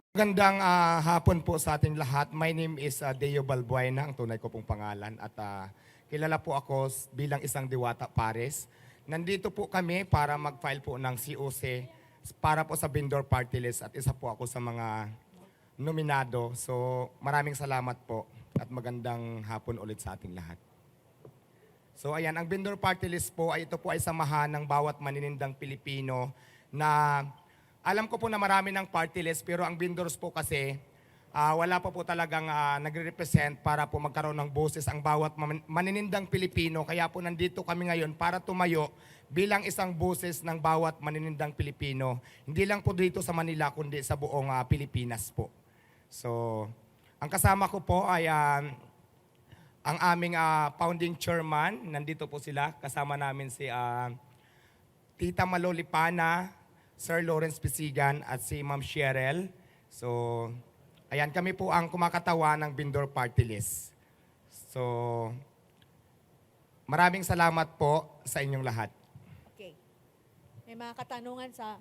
Magandang hapon po sa ating lahat. My name is Deo Balbuena, ang tunay ko pong pangalan. At kilala po ako bilang isang Diwata Pares. Nandito po kami para mag-file po ng COC para po sa vendor party list at isa po ako sa mga nominado. So maraming salamat po at magandang hapon ulit sa ating lahat. So ayan, ang vendor party list po ay ito po ay samahan ng bawat maninindang Pilipino na alam ko po na marami ng party list pero ang vendors po kasi wala pa po talagang nagre-represent para po magkaroon ng boses ang bawat maninindang Pilipino. Kaya po nandito kami ngayon para tumayo bilang isang boses ng bawat maninindang Pilipino. Hindi lang po dito sa Manila kundi sa buong Pilipinas po. So, ang kasama ko po ay ang aming founding chairman. Nandito po sila. Kasama namin si Tita Malolipana, Sir Lawrence Pisigan at si Ma'am Cheryl. So, ayan, kami po ang kumakatawa ng vendor party list. So, maraming salamat po sa inyong lahat. Okay. May mga katanungan sa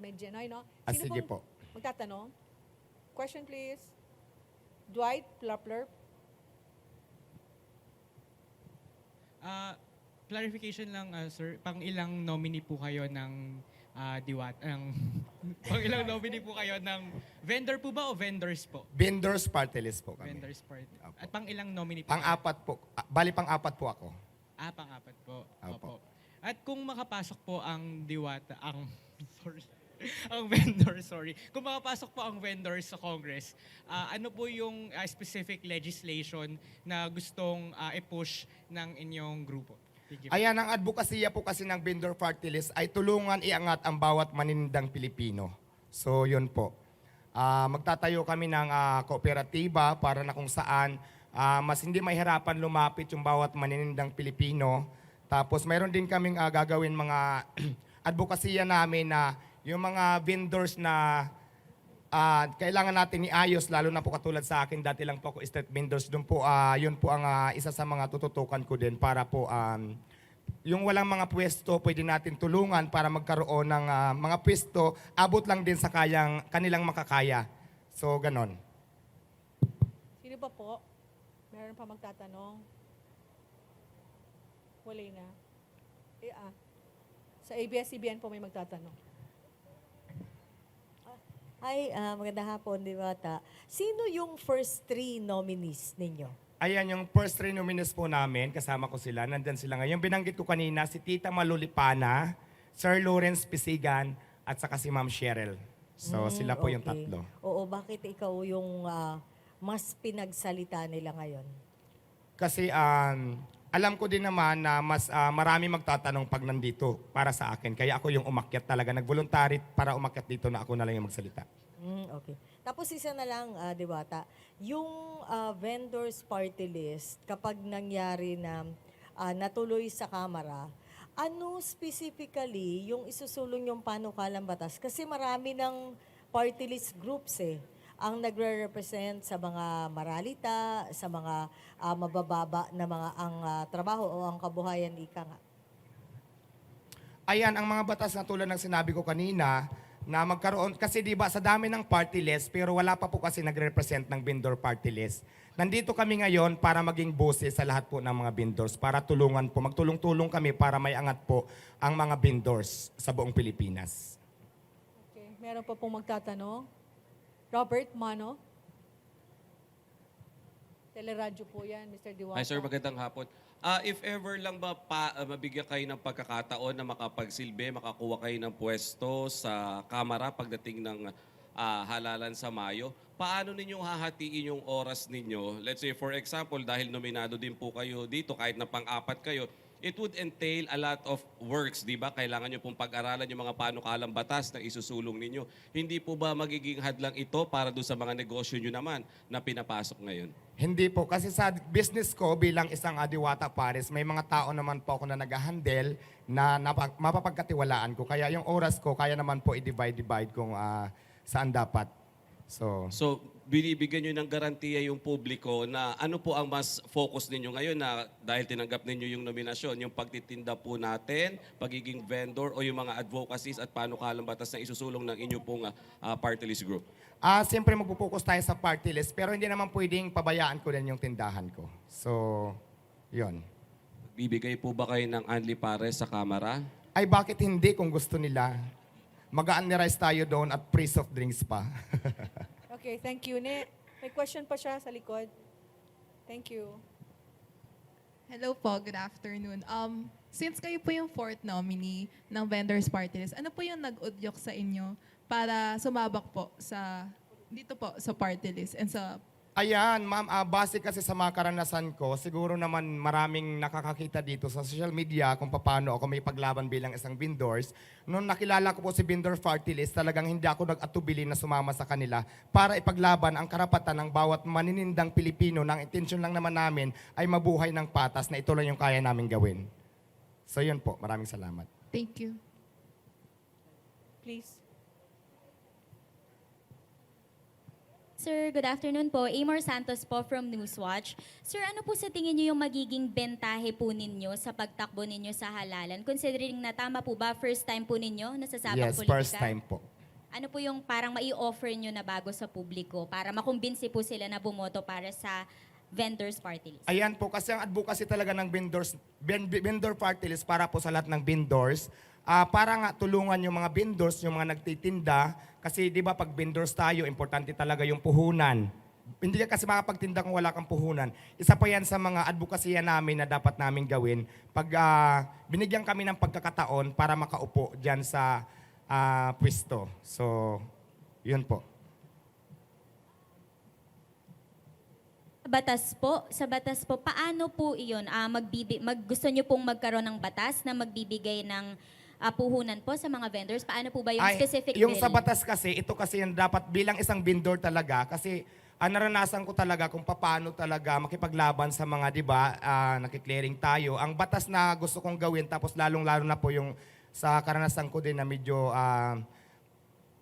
Medjanoy, no? Sige po. Magtatanong? Question, please. Dwight Plapler. Clarification lang, sir. Pang ilang nominee po kayo ng pang ilang nominee po kayo ng vendor po ba o vendors po? Vendors party list po kami. Vendors part. Opo. At pang ilang nominee po? Pang-apat po. Bali pang-apat po ako. Pang-apat po. Opo. Opo. At kung makapasok po ang Diwata, sorry. Ang vendor, sorry. Kung makapasok po ang vendors sa Congress, ano po yung specific legislation na gustong i-push ng inyong grupo? Ayan, ang advokasya po kasi ng vendor party list ay tulungan iangat ang bawat maninindang Pilipino. So, yun po. Magtatayo kami ng kooperatiba para na kung saan mas hindi mahirapan lumapit yung bawat maninindang Pilipino. Tapos, mayroon din kaming gagawin mga advokasya namin na yung mga vendors na kailangan natin iayos, lalo na po katulad sa akin, dati lang po ako street vendors, doon po, yun po ang isa sa mga tututukan ko din para po yung walang mga pwesto, pwede natin tulungan para magkaroon ng mga pwesto, abot lang din sa kanilang makakaya. So, ganon. Sino pa po? Meron pa magtatanong? Wala na. Sa ABS-CBN po may magtatanong. Hi, magandang hapon, Diwata. Sino yung first three nominees ninyo? Ayan, yung first three nominees po namin, kasama ko sila, nandyan sila ngayon. Binanggit ko kanina, si Tita Malulipana, Sir Lawrence Pisigan, at saka si Ma'am Cheryl. So, sila po yung Okay. tatlo. Oo, bakit ikaw yung mas pinagsalita nila ngayon? Kasi alam ko din naman na mas marami magtatanong pag nandito para sa akin. Kaya ako yung umakyat talaga. Nag-voluntary para umakyat dito na ako na lang yung magsalita. Okay. Tapos isa na lang, Diwata, yung vendors party list, kapag nangyari na natuloy sa Kamara, ano specifically yung isusulong yung panukalang batas? Kasi marami ng party list groups ang nagre-represent sa mga maralita, sa mga mabababa na mga trabaho o ang kabuhayan, ika nga. Ayan, ang mga batas na tulad ng sinabi ko kanina, na magkaroon, kasi di ba sa dami ng party list, pero wala pa po kasi nagre-represent ng vendor party list. Nandito kami ngayon para maging boses sa lahat po ng mga vendors, para tulungan po, magtulong-tulong kami para may angat po ang mga vendors sa buong Pilipinas. Okay. Meron pa pong magtatanong? Robert Mano. Teleradyo po yan, Mr. Diwata. Hi sir, magandang hapon. If ever lang ba mabigyan kayo ng pagkakataon na makapagsilbi, makakuha kayo ng pwesto sa Kamara pagdating ng halalan sa Mayo, paano ninyong hahatiin yung oras ninyo? Let's say for example, dahil nominado din po kayo dito, kahit na pang-apat kayo, it would entail a lot of works, di ba? Kailangan nyo pong pag-aralan yung mga panukalang batas na isusulong ninyo. Hindi po ba magiging hadlang ito para doon sa mga negosyo nyo naman na pinapasok ngayon? Hindi po, kasi sa business ko bilang isang Diwata Pares, may mga tao naman po ako na nag-handle na mapapagkatiwalaan ko. Kaya yung oras ko, kaya naman po i-divide kung saan dapat So, binibigyan nyo ng garantiya yung publiko na ano po ang mas focus ninyo ngayon na dahil tinanggap ninyo yung nominasyon, yung pagtitinda po natin, pagiging vendor o yung mga advocacies at panukalang batas na isusulong ng inyo pong party list group? Siyempre magpo-focus tayo sa party list, pero hindi naman pwedeng pabayaan ko din yung tindahan ko. So, yun. Bibigay po ba kayo ng Anli Pares sa Kamara? Ay bakit hindi kung gusto nila? Mag-a-unrice tayo doon at free soft drinks pa. Okay, thank you. May question pa siya sa likod. Thank you. Hello po, good afternoon. Since kayo po yung fourth nominee ng Vendors Party List, ano po yung nag-udyok sa inyo para sumabak po dito po sa party list and sa Ayan, ma'am, base kasi sa mga karanasan ko, siguro naman maraming nakakakita dito sa social media kung paano ako may paglaban bilang isang vendors. Noong nakilala ko po si Vendor Party List, talagang hindi ako nag-atubili na sumama sa kanila para ipaglaban ang karapatan ng bawat maninindang Pilipino. Nang intensyon lang naman namin ay mabuhay ng patas na ito lang yung kaya namin gawin. So yun po, maraming salamat. Thank you. Please. Sir, good afternoon po. Amor Santos po from Newswatch. Sir, ano po sa tingin niyo yung magiging bentahe po ninyo sa pagtakbo ninyo sa halalan? Considering na tama po ba, first time po ninyo nasasabak Yes, politika? first time po. Ano po yung parang mai-offer nyo na bago sa publiko para makumbinsi po sila na bumoto para sa vendors party list? Ayan po, kasi ang advocacy talaga ng vendor party list para po sa lahat ng vendors. Para nga tulungan yung mga vendors, yung mga nagtitinda. Kasi di ba pag vendors tayo, importante talaga yung puhunan. Hindi ka kasi makapagtinda kung wala kang puhunan. Isa pa yan sa mga advokasya namin na dapat namin gawin pag binigyan kami ng pagkakataon para makaupo dyan sa pwesto. So, yun po. Sa batas po, paano po iyon? Gusto nyo pong magkaroon ng batas na magbibigay ng puhunan po sa mga vendors? Paano po ba yung specific yung bill? sa batas kasi, ito kasi yung dapat bilang isang vendor talaga kasi naranasan ko talaga kung paano talaga makipaglaban sa mga, di ba, nakiklearing tayo. Ang batas na gusto kong gawin, tapos lalong-lalo na po yung sa karanasan ko din na medyo,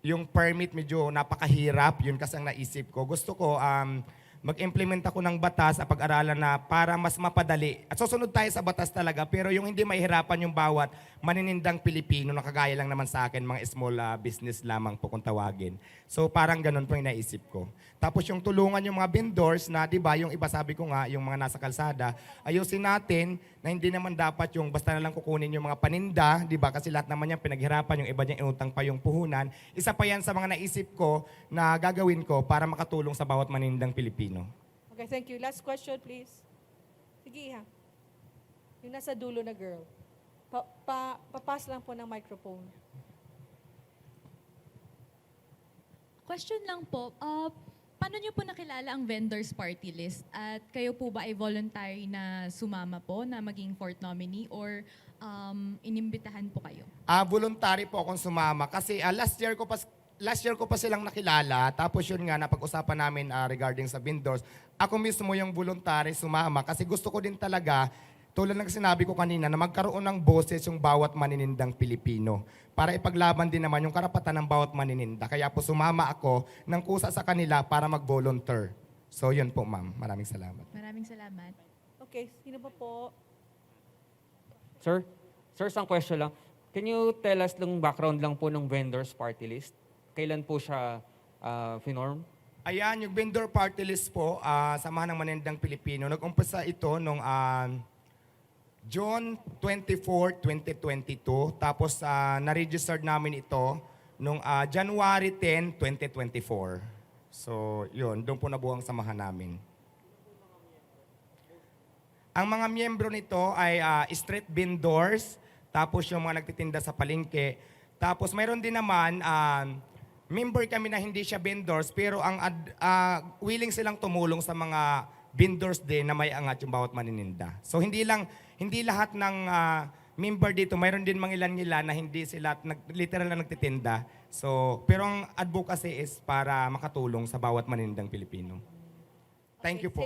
yung permit medyo napakahirap, yun kasi ang naisip ko. Gusto ko, mag-implement ako ng batas at pag-aralan na para mas mapadali. At susunod tayo sa batas talaga, pero yung hindi mahihirapan yung bawat maninindang Pilipino na kagaya lang naman sa akin, mga small business lamang po kung tawagin. So parang ganun po yung naisip ko. Tapos yung tulungan yung mga vendors na, di ba, yung iba sabi ko nga, yung mga nasa kalsada, ayusin natin na hindi naman dapat yung basta na lang kukunin yung mga paninda, di ba, kasi lahat naman yan pinaghirapan, yung iba niya inutang pa yung puhunan. Isa pa yan sa mga naisip ko na gagawin ko para makatulong sa bawat manindang Pilipino. Okay, thank you. Last question, please. Sige, ha. Yung nasa dulo na girl. Papas lang po ng microphone. question lang po. Paano niyo po nakilala ang vendors party list? At kayo po ba ay voluntary na sumama po na maging fourth nominee or inimbitahan po kayo? Voluntary po akong sumama kasi last year ko pa silang nakilala. Tapos yun nga, napag-usapan namin regarding sa vendors. Ako mismo yung voluntary sumama kasi gusto ko din talaga, tulad ng sinabi ko kanina, na magkaroon ng boses yung bawat maninindang Pilipino para ipaglaban din naman yung karapatan ng bawat manininda. Kaya po sumama ako ng kusa sa kanila para mag-volunteer. So yun po, ma'am. Maraming salamat. Maraming salamat. Okay, sino pa po? Sir, isang question lang. Can you tell us yung background lang po ng vendors party list? Kailan po siya finorm? Ayan, yung vendor party list po, Samahan ng Maninindang Pilipino. Nag-umpisa ito nung June 24, 2022. Tapos na-registered namin ito nung January 10, 2024. So, yun. Doon po nabuo ang samahan namin. Ang mga miyembro nito ay street vendors, tapos yung mga nagtitinda sa palengke. Tapos mayroon din naman, member kami na hindi siya vendors, pero ang willing silang tumulong sa mga vendors din na may angat yung bawat manininda. So hindi lahat ng member dito, mayroon din mga ilan-ilan na hindi sila literal na nagtitinda. So, pero ang advocacy is para makatulong sa bawat maninindang Pilipino. Thank you po.